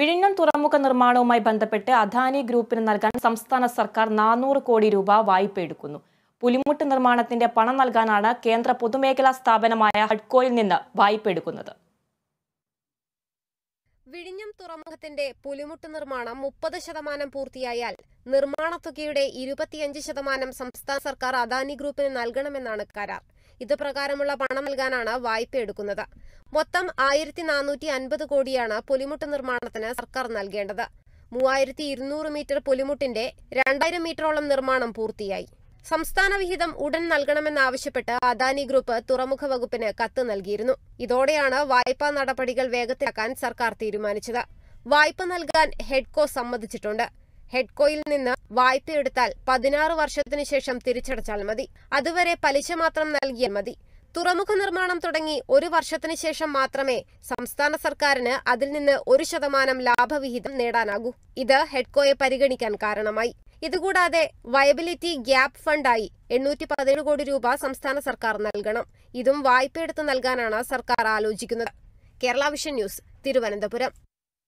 വിഴിഞ്ഞം തുറമുഖ നിർമ്മാണവുമായി ബന്ധപ്പെട്ട് അദാനി ഗ്രൂപ്പിന് നൽകാൻ സംസ്ഥാന സർക്കാർ 400 കോടി രൂപ വായ്പ എടുക്കുന്നു. പുലിമുട്ട് നിർമ്മാണത്തിന്റെ പണം നൽകാനാണ് കേന്ദ്ര പൊതുമേഖലാ സ്ഥാപനമായ ഹഡ്കോയിൽ നിന്ന് വായ്പ എടുക്കുന്നത്. വിഴിഞ്ഞം തുറമുഖത്തിന്റെ പുലിമുട്ട് നിർമ്മാണം 30% പൂർത്തിയായാൽ നിർമ്മാണ തുകയുടെ 25% സംസ്ഥാന സർക്കാർ അദാനി ഗ്രൂപ്പിന് നൽകണമെന്നാണ് കരാർ. ഇത് പ്രകാരമുള്ള പണം നൽകാനാണ് വായ്പ എടുക്കുന്നത്. മൊത്തം 1450 കോടിയാണ് പുലിമുട്ട് നിർമ്മാണത്തിന് സർക്കാർ നൽകേണ്ടത്. 3200 മീറ്റർ പുലിമുട്ടിന്റെ 2000 മീറ്ററോളം നിർമ്മാണം പൂർത്തിയായി. സംസ്ഥാന വിഹിതം ഉടൻ നൽകണമെന്നാവശ്യപ്പെട്ട് അദാനി ഗ്രൂപ്പ് തുറമുഖ വകുപ്പിന് കത്ത് നൽകിയിരുന്നു. ഇതോടെയാണ് വായ്പാ നടപടികൾ വേഗത്തിലാക്കാൻ സർക്കാർ തീരുമാനിച്ചത്. വായ്പ നൽകാൻ ഹെഡ്കോ സമ്മതിച്ചിട്ടുണ്ട്. ഹെഡ്കോയിൽ നിന്ന് വായ്പയെടുത്താൽ 16 വർഷത്തിനു ശേഷം തിരിച്ചടച്ചാൽ മതി. അതുവരെ പലിശ മാത്രം നൽകിയാൽ മതി. തുറമുഖ നിർമ്മാണം തുടങ്ങി 1 വർഷത്തിനു ശേഷം മാത്രമേ സംസ്ഥാന സർക്കാരിന് അതിൽ നിന്ന് 1% ലാഭവിഹിതം നേടാനാകൂ. ഇത് ഹെഡ്കോയെ പരിഗണിക്കാൻ കാരണമായി. ഇതുകൂടാതെ വയബിലിറ്റി ഗ്യാപ് ഫണ്ടായി 817 കോടി രൂപ സംസ്ഥാന സർക്കാർ നൽകണം. ഇതും വായ്പയെടുത്ത് നൽകാനാണ് സർക്കാർ ആലോചിക്കുന്നത്. Kerala vision news, Thiruvananthapuram.